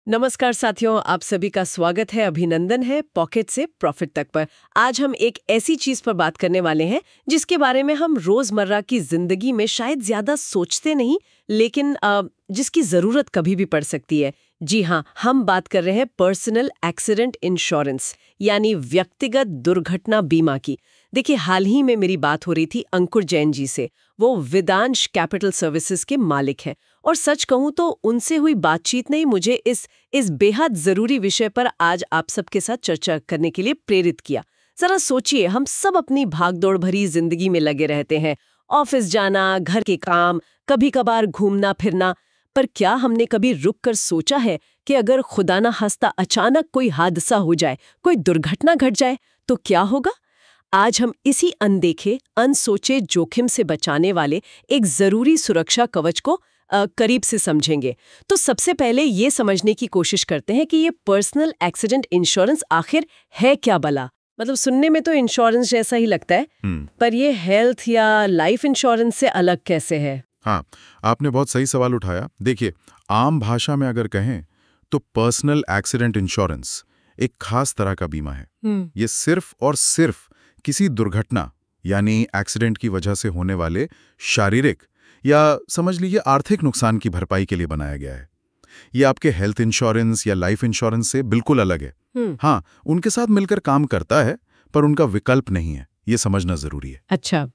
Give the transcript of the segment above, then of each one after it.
नमस्कार साथियों, आप सभी का स्वागत है। अभिनंदन है पॉकेट से प्रॉफिट तक पर। आज हम एक ऐसी चीज पर बात करने वाले हैं जिसके बारे में हम रोजमर्रा की जिंदगी में शायद ज्यादा सोचते नहीं, लेकिन जिसकी जरूरत कभी भी पड़ सकती है। जी हाँ, हम बात कर रहे हैं पर्सनल एक्सीडेंट इंश्योरेंस, यानी व्यक्तिगत दुर्घटना बीमा की। देखिए, हाल ही में मेरी बात हो रही थी अंकुर जैन जी से। वो वेदांश कैपिटल सर्विसेज के मालिक हैं, और सच कहूं तो उनसे हुई बातचीत ने ही मुझे इस बेहद जरूरी विषय पर आज आप सबके साथ चर्चा करने के लिए प्रेरित किया। जरा सोचिए, हम सब अपनी भागदौड़ भरी जिंदगी में लगे रहते हैं। ऑफिस जाना, घर के काम, कभी कभार घूमना फिरना, पर क्या हमने कभी रुक कर सोचा है कि अगर खुदा ना खास्ता अचानक कोई हादसा हो जाए, कोई दुर्घटना घट जाए, तो क्या होगा? आज हम इसी अनदेखे, अनसोचे जोखिम से बचाने वाले एक जरूरी सुरक्षा कवच को करीब से समझेंगे। तो सबसे पहले ये समझने की कोशिश करते हैं कि ये पर्सनल एक्सीडेंट इंश्योरेंस आखिर है क्या भला। मतलब सुनने में तो इंश्योरेंस जैसा ही लगता है, पर ये हेल्थ या लाइफ इंश्योरेंस से अलग कैसे है? हाँ, आपने बहुत सही सवाल उठाया। देखिए, आम भाषा में अगर कहें तो पर्सनल एक्सीडेंट इंश्योरेंस एक खास तरह का बीमा है। ये सिर्फ और सिर्फ किसी दुर्घटना यानी एक्सीडेंट की वजह से होने वाले शारीरिक या समझ लीजिए आर्थिक नुकसान की भरपाई के लिए बनाया गया है। ये आपके हेल्थ इंश्योरेंस या लाइफ इंश्योरेंस से बिल्कुल अलग है। हाँ, उनके साथ मिलकर काम करता है, पर उनका विकल्प नहीं है। ये समझना जरूरी है। अच्छा,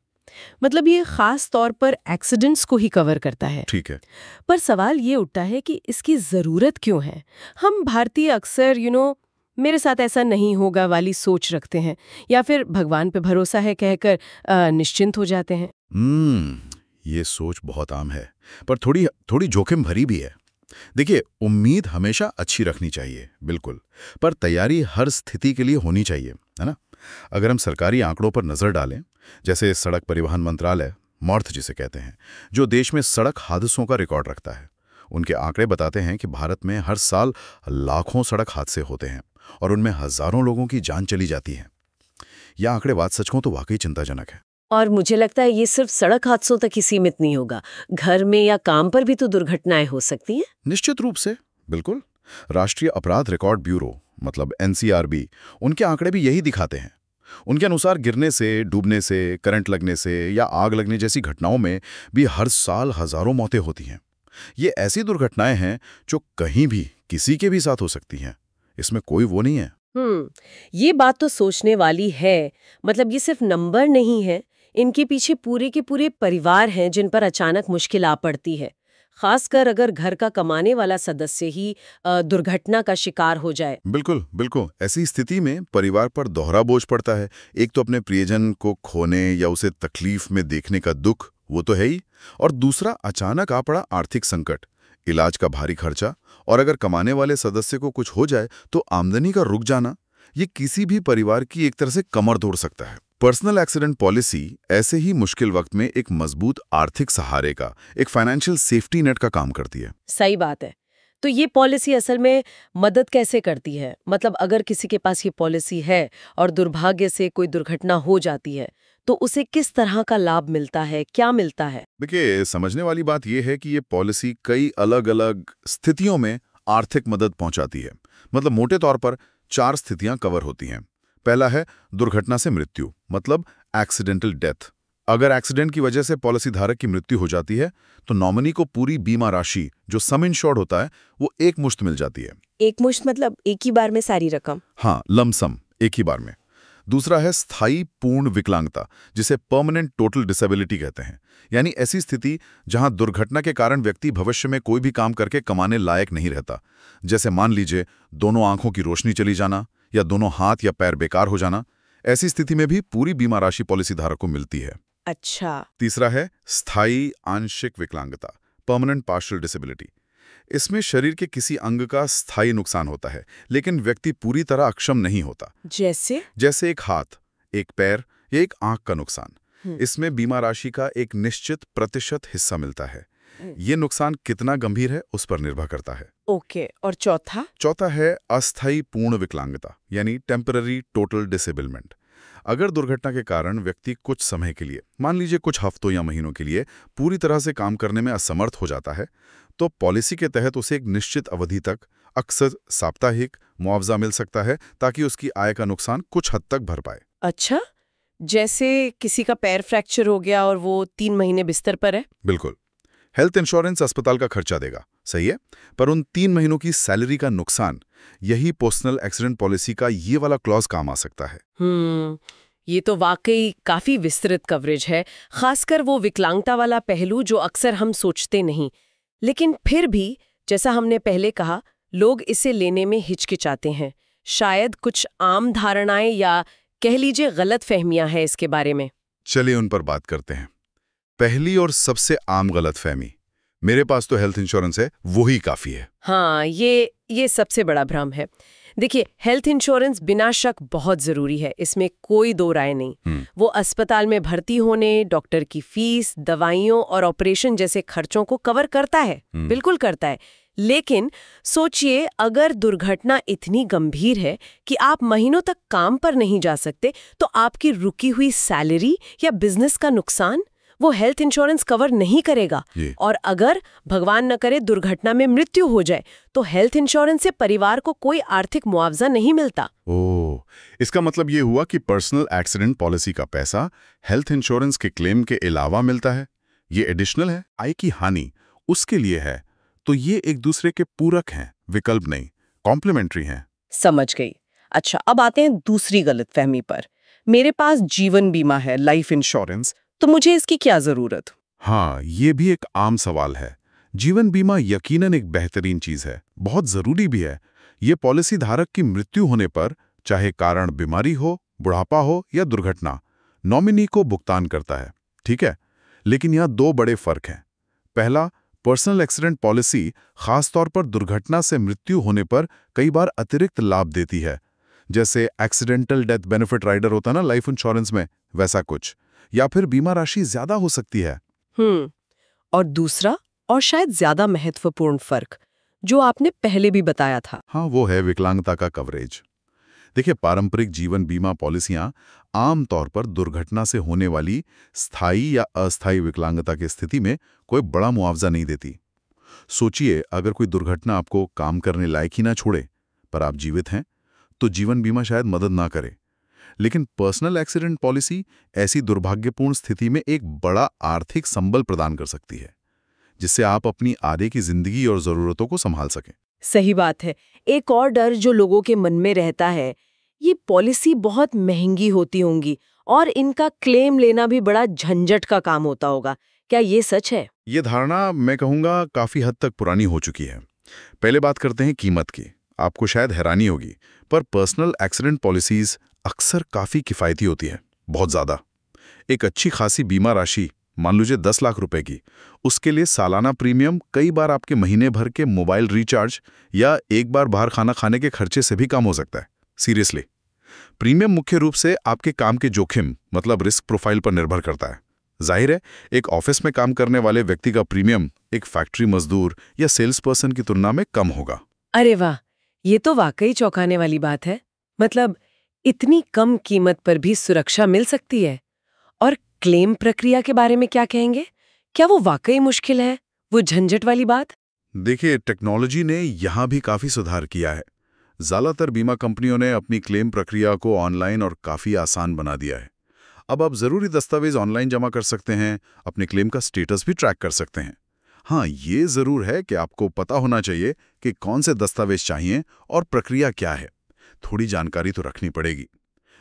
मतलब ये खास तौर पर एक्सीडेंट्स को ही कवर करता है। ठीक है। पर सवाल ये उठता है कि इसकी जरूरत क्यों है? हम भारतीय अक्सर मेरे साथ ऐसा नहीं होगा वाली सोच रखते हैं, या फिर भगवान पे भरोसा है कहकर निश्चिंत हो जाते हैं। ये सोच बहुत आम है, पर थोड़ी जोखिम भरी भी है। देखिए, उम्मीद हमेशा अच्छी रखनी चाहिए, बिल्कुल, पर तैयारी हर स्थिति के लिए होनी चाहिए, है ना? अगर हम सरकारी आंकड़ों पर नजर डालें, जैसे सड़क परिवहन मंत्रालय, मॉर्थ जिसे कहते हैं, जो देश में सड़क हादसों का रिकॉर्ड रखता है, उनके आंकड़े बताते हैं कि भारत में हर साल लाखों सड़क हादसे होते हैं और उनमें हजारों लोगों की जान चली जाती है। यह आंकड़े बात सच कहूं तो वाकई चिंताजनक है। और मुझे लगता है ये सिर्फ सड़क हादसों तक ही सीमित नहीं होगा। घर में या काम पर भी तो दुर्घटनाएं हो सकती हैं। निश्चित रूप से, बिल्कुल। राष्ट्रीय अपराध रिकॉर्ड ब्यूरो मतलब एनसीआरबी, उनके आंकड़े भी यही दिखाते हैं। उनके अनुसार गिरने से, डूबने से, करंट लगने से या आग लगने जैसी घटनाओं में भी हर साल हजारों मौतें होती हैं। ये ऐसी दुर्घटनाएं हैं जो कहीं भी किसी के भी साथ हो सकती हैं। इसमें कोई वो नहीं है। ये बात तो सोचने वाली है। मतलब ये सिर्फ नंबर नहीं है, इनके पीछे पूरे के पूरे परिवार हैं जिन पर अचानक मुश्किल आ पड़ती है। खासकर अगर घर का कमाने वाला सदस्य ही दुर्घटना का शिकार हो जाए। बिल्कुल बिल्कुल, ऐसी स्थिति में परिवार पर दोहरा बोझ पड़ता है। एक तो अपने प्रियजन को खोने या उसे तकलीफ में देखने का दुख, वो तो है ही, और दूसरा अचानक आ पड़ा आर्थिक संकट, इलाज का भारी खर्चा, और अगर कमाने वाले सदस्य को कुछ हो जाए तो आमदनी का रुक जाना। ये किसी भी परिवार की एक तरह से कमर तोड़ सकता है। पर्सनल एक्सीडेंट पॉलिसी ऐसे ही मुश्किल वक्त में एक मजबूत आर्थिक सहारे का, एक फाइनेंशियल सेफ्टी नेट का काम करती है। सही बात है। तो ये पॉलिसी असल में मदद कैसे करती है? मतलब अगर किसी के पास ये पॉलिसी है और दुर्भाग्य से कोई दुर्घटना हो जाती है, तो उसे किस तरह का लाभ मिलता है, क्या मिलता है? देखिए, समझने वाली बात यह है कि ये पॉलिसी कई अलग अलग स्थितियों में आर्थिक मदद पहुंचाती है। मतलब मोटे तौर पर 4 स्थितियां कवर होती हैं। पहला है दुर्घटना से मृत्यु, मतलब एक्सीडेंटल डेथ। अगर एक्सीडेंट की वजह से पॉलिसी धारक की मृत्यु हो जाती है तो नॉमिनी को पूरी बीमा राशि, जो सम इंश्योर्ड होता है, वो एक मुश्त मिल जाती है। एक मुश्त मतलब एक ही बार में सारी रकम? हाँ, लमसम, एक ही बार में। दूसरा है स्थायी पूर्ण विकलांगता, जिसे परमानेंट टोटल डिसेबिलिटी कहते हैं। यानी ऐसी स्थिति जहां दुर्घटना के कारण व्यक्ति भविष्य में कोई भी काम करके कमाने लायक नहीं रहता। जैसे मान लीजिए दोनों आंखों की रोशनी चली जाना या दोनों हाथ या पैर बेकार हो जाना। ऐसी स्थिति में भी पूरी बीमा राशि पॉलिसी धारक को मिलती है। अच्छा। तीसरा है स्थायी आंशिक विकलांगता, परमानेंट पार्शियल डिसेबिलिटी। इसमें शरीर के किसी अंग का स्थायी नुकसान होता है, लेकिन व्यक्ति पूरी तरह अक्षम नहीं होता। जैसे एक हाथ, एक पैर या एक आंख का नुकसान। इसमें बीमा राशि का एक निश्चित प्रतिशत हिस्सा मिलता है। ये नुकसान कितना गंभीर है उस पर निर्भर करता है। ओके, और चौथा है अस्थायी पूर्ण विकलांगता, यानी टेम्पररी टोटल डिसेबलमेंट। अगर दुर्घटना के कारण व्यक्ति कुछ समय के लिए, मान लीजिए कुछ हफ्तों या महीनों के लिए, पूरी तरह से काम करने में असमर्थ हो जाता है, तो पॉलिसी के तहत उसे एक निश्चित अवधि तक अक्सर साप्ताहिक मुआवजा मिल सकता है ताकि उसकी आय का नुकसान कुछ हद तक भर पाए। अच्छा, जैसे किसी का पैर फ्रैक्चर हो गया और वो 3 महीने बिस्तर पर है। बिल्कुल। हेल्थ इंश्योरेंस अस्पताल का खर्चा देगा, सही है, पर उन 3 महीनों की सैलरी का नुकसान, यही पर्सनल एक्सीडेंट पॉलिसी का ये वाला क्लॉज काम आ सकता है। ये तो वाकई काफी विस्तृत कवरेज है, खासकर वो विकलांगता वाला पहलू जो अक्सर हम सोचते नहीं। लेकिन फिर भी, जैसा हमने पहले कहा, लोग इसे लेने में हिचकिचाते हैं। शायद कुछ आम धारणाएं या कह लीजिए गलतफहमियां हैं इसके बारे में। चलिए उन पर बात करते हैं। पहली और सबसे आम गलतफहमी, मेरे पास तो हेल्थ इंश्योरेंस है, वो ही काफी है। हाँ, ये सबसे बड़ा भ्रम है। देखिए, हेल्थ इंश्योरेंस बिना शक बहुत जरूरी है, इसमें कोई दो राय नहीं। वो अस्पताल में भर्ती होने, डॉक्टर की फीस, दवाइयों और ऑपरेशन जैसे खर्चों को कवर करता है, बिल्कुल करता है। लेकिन सोचिए, अगर दुर्घटना इतनी गंभीर है कि आप महीनों तक काम पर नहीं जा सकते, तो आपकी रुकी हुई सैलरी या बिजनेस का नुकसान वो हेल्थ इंश्योरेंस कवर नहीं करेगा। और अगर भगवान न करे दुर्घटना में मृत्यु हो जाए, तो हेल्थ इंश्योरेंस से परिवार को कोई आर्थिक मुआवजा नहीं मिलता। ओह, इसका मतलब ये हुआ कि पर्सनल एक्सीडेंट पॉलिसी का पैसा हेल्थ इंश्योरेंस के क्लेम के अलावा मिलता है। ये एडिशनल है, आय की हानि उसके लिए है। तो ये एक दूसरे के पूरक हैं, विकल्प नहीं, कॉम्प्लीमेंट्री हैं। समझ गई। अच्छा, अब आते हैं दूसरी गलतफहमी पर। मेरे पास जीवन बीमा है, लाइफ इंश्योरेंस, तो मुझे इसकी क्या जरूरत? हाँ, ये भी एक आम सवाल है। जीवन बीमा यकीनन एक बेहतरीन चीज है, बहुत जरूरी भी है। ये पॉलिसी धारक की मृत्यु होने पर, चाहे कारण बीमारी हो, बुढ़ापा हो या दुर्घटना, नॉमिनी को भुगतान करता है, ठीक है। लेकिन यहाँ 2 बड़े फर्क हैं। पहला, पर्सनल एक्सीडेंट पॉलिसी खासतौर पर दुर्घटना से मृत्यु होने पर कई बार अतिरिक्त लाभ देती है, जैसे एक्सीडेंटल डेथ बेनिफिट राइडर होता ना लाइफ इंश्योरेंस में, वैसा कुछ, या फिर बीमा राशि ज्यादा हो सकती है। और दूसरा और शायद ज्यादा महत्वपूर्ण फर्क जो आपने पहले भी बताया था, हाँ, वो है विकलांगता का कवरेज। देखिए, पारंपरिक जीवन बीमा पॉलिसियां आमतौर पर दुर्घटना से होने वाली स्थायी या अस्थायी विकलांगता की स्थिति में कोई बड़ा मुआवजा नहीं देती। सोचिए, अगर कोई दुर्घटना आपको काम करने लायक ही ना छोड़े, पर आप जीवित हैं, तो जीवन बीमा शायद मदद ना करे। लेकिन पर्सनल एक्सीडेंट पॉलिसी ऐसी दुर्भाग्यपूर्ण स्थिति में एक बड़ा आर्थिक संबल प्रदान कर सकती है, जिससे आप अपनी आगे की जिंदगी और जरूरतों को संभाल सकें। सही बात है। एक और डर जो लोगों के मन में रहता है, ये पॉलिसी बहुत महंगी होती होंगी और इनका क्लेम लेना भी बड़ा झंझट का काम होता होगा। क्या ये सच है? ये धारणा मैं कहूँगा काफ़ी हद तक पुरानी हो चुकी है। पहले बात करते हैं कीमत की। आपको शायद हैरानी होगी, पर पर्सनल एक्सीडेंट पॉलिसीज अक्सर काफ़ी किफ़ायती होती है, बहुत ज़्यादा। एक अच्छी खासी बीमा राशि, मान लीजिए 10 लाख रुपए की, उसके लिए सालाना प्रीमियम कई बार आपके महीने भर के मोबाइल रिचार्ज या एक बार बाहर खाना खाने के खर्चे से भी कम हो सकता है। सीरियसली, प्रीमियम मुख्य रूप से आपके काम के जोखिम, मतलब रिस्क प्रोफाइल पर निर्भर करता है। जाहिर है, एक ऑफिस में काम करने वाले व्यक्ति का प्रीमियम एक फैक्ट्री मजदूर या सेल्स पर्सन की तुलना में कम होगा। अरे वाह, ये तो वाकई चौंकाने वाली बात है। मतलब इतनी कम कीमत पर भी सुरक्षा मिल सकती है। और क्लेम प्रक्रिया के बारे में क्या कहेंगे? क्या वो वाकई मुश्किल है, वो झंझट वाली बात? देखिए, टेक्नोलॉजी ने यहाँ भी काफ़ी सुधार किया है। ज़्यादातर बीमा कंपनियों ने अपनी क्लेम प्रक्रिया को ऑनलाइन और काफ़ी आसान बना दिया है। अब आप ज़रूरी दस्तावेज ऑनलाइन जमा कर सकते हैं, अपने क्लेम का स्टेटस भी ट्रैक कर सकते हैं। हाँ, ये ज़रूर है कि आपको पता होना चाहिए कि कौन से दस्तावेज चाहिए और प्रक्रिया क्या है। थोड़ी जानकारी तो रखनी पड़ेगी।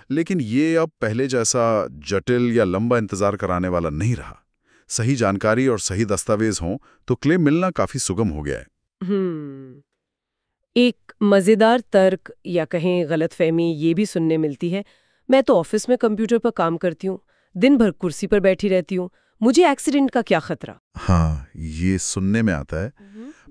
लेकिन ये अब पहले जैसा जटिल या लंबा इंतज़ार कराने वाला नहीं रहा। सही जानकारी और सही दस्तावेज हों तो क्लेम मिलना काफ़ी सुगम हो गया है। एक मज़ेदार तर्क या कहें गलतफहमी ये भी सुनने मिलती है। मैं तो ऑफिस में कंप्यूटर पर काम करती हूँ, दिन भर कुर्सी पर बैठी रहती हूँ, मुझे एक्सीडेंट का क्या खतरा? हाँ, ये सुनने में आता है।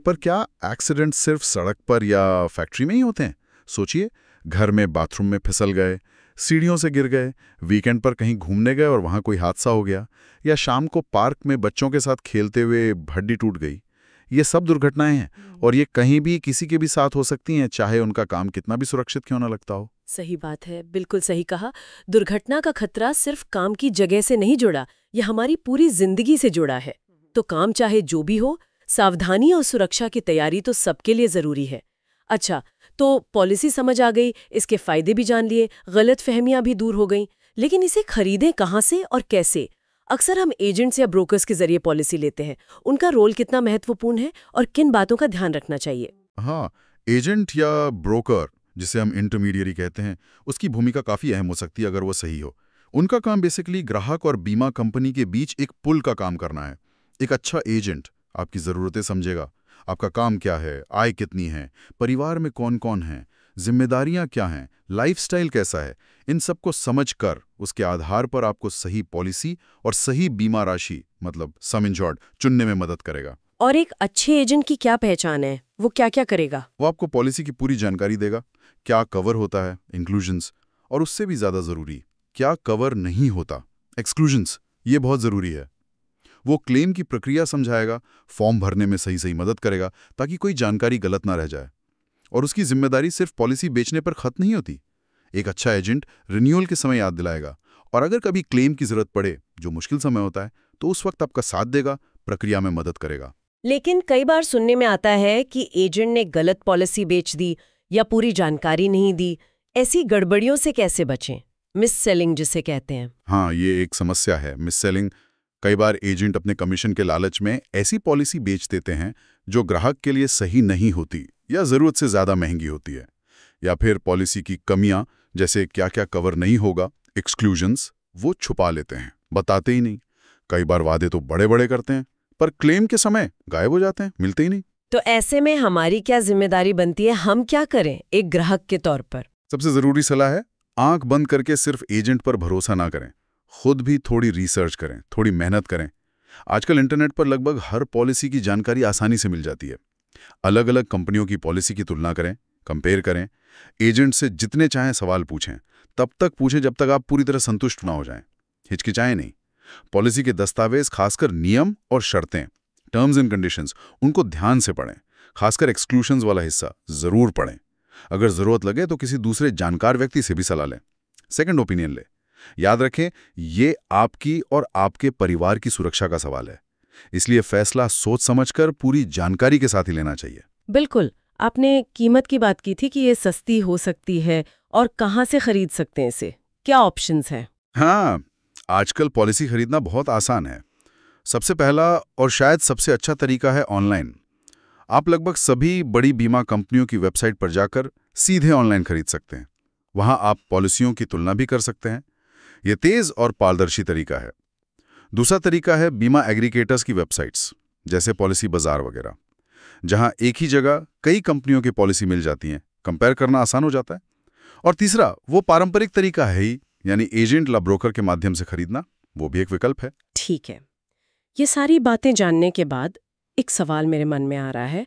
पर क्या एक्सीडेंट सिर्फ सड़क पर या फैक्ट्री में ही होते हैं? सोचिए, घर में बाथरूम में फिसल गए, सीढ़ियों से गिर गए, वीकेंड पर कहीं घूमने गए और वहां कोई हादसा हो गया, या शाम को पार्क में बच्चों के साथ खेलते हुए हड्डी टूट गई। ये सब दुर्घटनाएं हैं और ये कहीं भी किसी के भी साथ हो सकती हैं, चाहे उनका काम कितना भी सुरक्षित क्यों ना लगता हो। सही बात है, बिल्कुल सही कहा। दुर्घटना का खतरा सिर्फ काम की जगह से नहीं जुड़ा, यह हमारी पूरी जिंदगी से जुड़ा है। तो काम चाहे जो भी हो, सावधानी और सुरक्षा की तैयारी तो सबके लिए जरूरी है। अच्छा, तो पॉलिसी समझ आ गई, इसके फायदे भी जान लिए, गलत फहमियां भी दूर हो गईं, लेकिन इसे खरीदें कहाँ से और कैसे? अक्सर हम एजेंट्स या ब्रोकर्स के जरिए पॉलिसी लेते हैं। उनका रोल कितना महत्वपूर्ण है और किन बातों का ध्यान रखना चाहिए? हाँ, एजेंट या ब्रोकर, जिसे हम इंटरमीडियरी कहते हैं, उसकी भूमिका काफ़ी अहम हो सकती है अगर वो सही हो। उनका काम बेसिकली ग्राहक और बीमा कंपनी के बीच एक पुल का काम करना है। एक अच्छा एजेंट आपकी ज़रूरतें समझेगा, आपका काम क्या है, आय कितनी है, परिवार में कौन-कौन है, जिम्मेदारियां क्या हैं, लाइफस्टाइल कैसा है, इन सबको समझकर उसके आधार पर आपको सही पॉलिसी और सही बीमा राशि, मतलब सम इंश्योर्ड, चुनने में मदद करेगा। और एक अच्छे एजेंट की क्या पहचान है? वो क्या-क्या करेगा? वो आपको पॉलिसी की पूरी जानकारी देगा, क्या कवर होता है, इंक्लूजन्स, और उससे भी ज़्यादा ज़रूरी, क्या कवर नहीं होता, एक्सक्लूजन्स, ये बहुत ज़रूरी है। वो क्लेम की प्रक्रिया समझाएगा, फॉर्म भरने में सही सही मदद करेगा ताकि कोई जानकारी गलत ना रह जाए। और उसकी जिम्मेदारी सिर्फ पॉलिसी बेचने पर खत्म नहीं होती। एक अच्छा एजेंट रिन्यूअल के समय याद दिलाएगा, और अगर कभी क्लेम की जरूरत पड़े, जो मुश्किल समय होता है, तो उस वक्त आपका साथ देगा, प्रक्रिया में मदद करेगा। लेकिन कई बार सुनने में आता है कि एजेंट ने गलत पॉलिसी बेच दी या पूरी जानकारी नहीं दी। ऐसी गड़बड़ियों से कैसे बचें? मिस सेलिंग जिसे कहते हैं। हाँ, ये एक समस्या है, मिस सेलिंग। कई बार एजेंट अपने कमीशन के लालच में ऐसी पॉलिसी बेच देते हैं जो ग्राहक के लिए सही नहीं होती या ज़रूरत से ज़्यादा महंगी होती है। या फिर पॉलिसी की कमियां, जैसे क्या क्या कवर नहीं होगा, एक्सक्लूजन्स, वो छुपा लेते हैं, बताते ही नहीं। कई बार वादे तो बड़े बड़े करते हैं, पर क्लेम के समय गायब हो जाते हैं, मिलते ही नहीं। तो ऐसे में हमारी क्या जिम्मेदारी बनती है? हम क्या करें एक ग्राहक के तौर पर? सबसे ज़रूरी सलाह है, आंख बंद करके सिर्फ एजेंट पर भरोसा ना करें। खुद भी थोड़ी रिसर्च करें, थोड़ी मेहनत करें। आजकल इंटरनेट पर लगभग हर पॉलिसी की जानकारी आसानी से मिल जाती है। अलग अलग कंपनियों की पॉलिसी की तुलना करें, कंपेयर करें। एजेंट से जितने चाहें सवाल पूछें, तब तक पूछें जब तक आप पूरी तरह संतुष्ट ना हो जाएं। हिचकिचाएं नहीं। पॉलिसी के दस्तावेज, खासकर नियम और शर्तें, टर्म्स एंड कंडीशंस, उनको ध्यान से पढ़ें। खासकर एक्सक्लूशंस वाला हिस्सा जरूर पढ़ें। अगर जरूरत लगे तो किसी दूसरे जानकार व्यक्ति से भी सलाह लें, सेकंड ओपिनियन लें। याद रखें, ये आपकी और आपके परिवार की सुरक्षा का सवाल है, इसलिए फैसला सोच समझकर पूरी जानकारी के साथ ही लेना चाहिए। बिल्कुल। आपने कीमत की बात की थी कि ये सस्ती हो सकती है, और कहाँ से खरीद सकते हैं इसे? क्या ऑप्शंस हैं? हाँ, आजकल पॉलिसी खरीदना बहुत आसान है। सबसे पहला और शायद सबसे अच्छा तरीका है ऑनलाइन। आप लगभग सभी बड़ी बीमा कंपनियों की वेबसाइट पर जाकर सीधे ऑनलाइन खरीद सकते हैं। वहां आप पॉलिसियों की तुलना भी कर सकते हैं। यह तेज और पारदर्शी तरीका है। दूसरा तरीका है बीमा एग्रीगेटर्स की वेबसाइट्स, जैसे पॉलिसी बाजार वगैरह, जहां एक ही जगह कई कंपनियों की पॉलिसी मिल जाती हैं। कंपेयर करना आसान हो जाता है। और तीसरा वो पारंपरिक तरीका है ही, यानी एजेंट या ब्रोकर के माध्यम से खरीदना, वो भी एक विकल्प है। ठीक है। ये सारी बातें जानने के बाद एक सवाल मेरे मन में आ रहा है।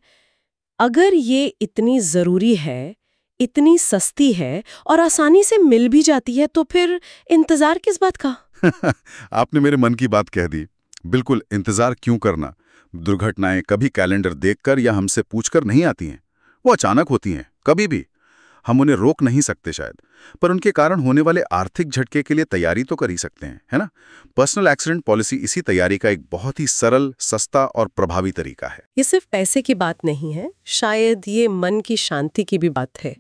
अगर ये इतनी ज़रूरी है, इतनी सस्ती है और आसानी से मिल भी जाती है, तो फिर इंतज़ार किस बात का? आपने मेरे मन की बात कह दी। बिल्कुल, इंतजार क्यों करना? दुर्घटनाएं कभी कैलेंडर देखकर या हमसे पूछकर नहीं आती हैं। वो अचानक होती हैं, कभी भी। हम उन्हें रोक नहीं सकते शायद, पर उनके कारण होने वाले आर्थिक झटके के लिए तैयारी तो कर ही सकते हैं, है ना? पर्सनल एक्सीडेंट पॉलिसी इसी तैयारी का एक बहुत ही सरल, सस्ता और प्रभावी तरीका है। ये सिर्फ पैसे की बात नहीं है, शायद ये मन की शांति की भी बात है,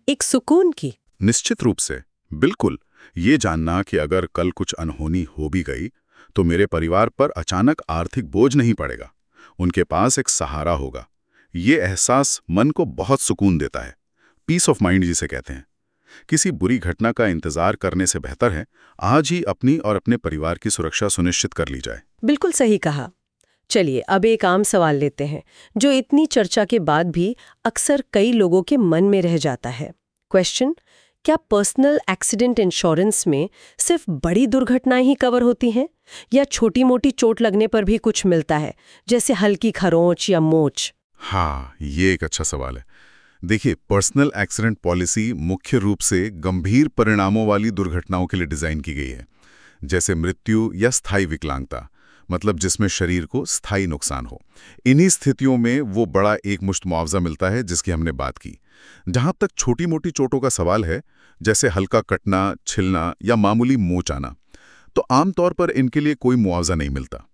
एक सुकून की। निश्चित रूप से, बिल्कुल। ये जानना कि अगर कल कुछ अनहोनी हो भी गई, तो मेरे परिवार पर अचानक आर्थिक बोझ नहीं पड़ेगा, उनके पास एक सहारा होगा। ये एहसास मन को बहुत सुकून देता है। पीस ऑफ माइंड जिसे कहते हैं। किसी बुरी घटना का इंतजार करने से बेहतर है आज ही अपनी और अपने परिवार की सुरक्षा सुनिश्चित कर ली जाए। बिल्कुल सही कहा। चलिए अब एक आम सवाल लेते हैं, जो इतनी चर्चा के बाद भी अक्सर कई लोगों के मन में रह जाता है। क्वेश्चन: क्या पर्सनल एक्सीडेंट इंश्योरेंस में सिर्फ बड़ी दुर्घटनाएं ही कवर होती हैं, या छोटी मोटी चोट लगने पर भी कुछ मिलता है, जैसे हल्की खरोंच या मोच? हाँ, ये एक अच्छा सवाल है। देखिए, पर्सनल एक्सीडेंट पॉलिसी मुख्य रूप से गंभीर परिणामों वाली दुर्घटनाओं के लिए डिजाइन की गई है, जैसे मृत्यु या स्थायी विकलांगता, मतलब जिसमें शरीर को स्थायी नुकसान हो। इन्हीं स्थितियों में वो बड़ा एकमुश्त मुआवजा मिलता है जिसकी हमने बात की। जहां तक छोटी मोटी चोटों का सवाल है, जैसे हल्का कटना, छिलना या मामूली मोच आना, तो आमतौर पर इनके लिए कोई मुआवजा नहीं मिलता।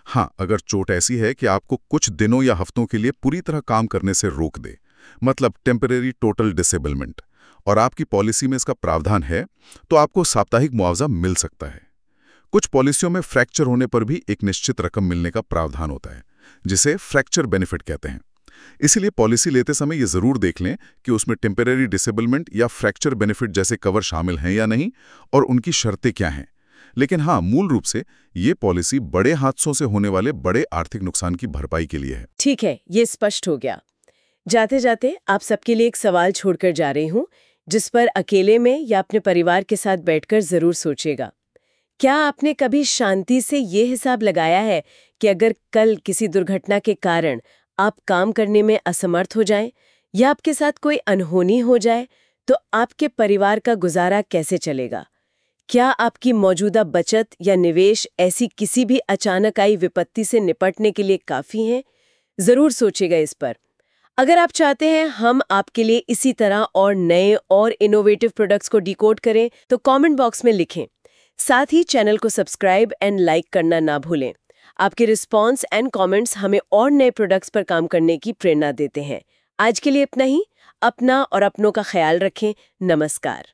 हाँ, अगर चोट ऐसी है कि आपको कुछ दिनों या हफ्तों के लिए पूरी तरह काम करने से रोक दे, मतलब टेम्परेरी टोटल डिसेबलमेंट, और आपकी पॉलिसी में इसका प्रावधान है, तो आपको साप्ताहिक मुआवजा मिल सकता है। कुछ पॉलिसियों में फ्रैक्चर होने पर भी एक निश्चित रकम मिलने का प्रावधान होता है, जिसे फ्रैक्चर बेनिफिट कहते हैं। इसीलिए पॉलिसी लेते समय ये जरूर देख लें कि उसमें टेम्परेरी डिसेबलमेंट या फ्रैक्चर बेनिफिट जैसे कवर शामिल हैं या नहीं, और उनकी शर्तें क्या हैं। लेकिन हाँ, मूल रूप से ये पॉलिसी बड़े हादसों से होने वाले बड़े आर्थिक नुकसान की भरपाई के लिए है। ठीक है, ये स्पष्ट हो गया। जाते जाते आप सबके लिए एक सवाल छोड़कर जा रही हूँ, जिस पर अकेले में या अपने परिवार के साथ बैठकर जरूर सोचिएगा। क्या आपने कभी शांति से ये हिसाब लगाया है कि अगर कल किसी दुर्घटना के कारण आप काम करने में असमर्थ हो जाएं या आपके साथ कोई अनहोनी हो जाए, तो आपके परिवार का गुजारा कैसे चलेगा? क्या आपकी मौजूदा बचत या निवेश ऐसी किसी भी अचानक आई विपत्ति से निपटने के लिए काफी हैं? जरूर सोचिएगा इस पर। अगर आप चाहते हैं हम आपके लिए इसी तरह और नए और इनोवेटिव प्रोडक्ट्स को डिकोड करें, तो कमेंट बॉक्स में लिखें। साथ ही चैनल को सब्सक्राइब एंड लाइक करना ना भूलें। आपके रिस्पॉन्स एंड कमेंट्स हमें और नए प्रोडक्ट्स पर काम करने की प्रेरणा देते हैं। आज के लिए इतना ही। अपना और अपनों का ख्याल रखें। नमस्कार।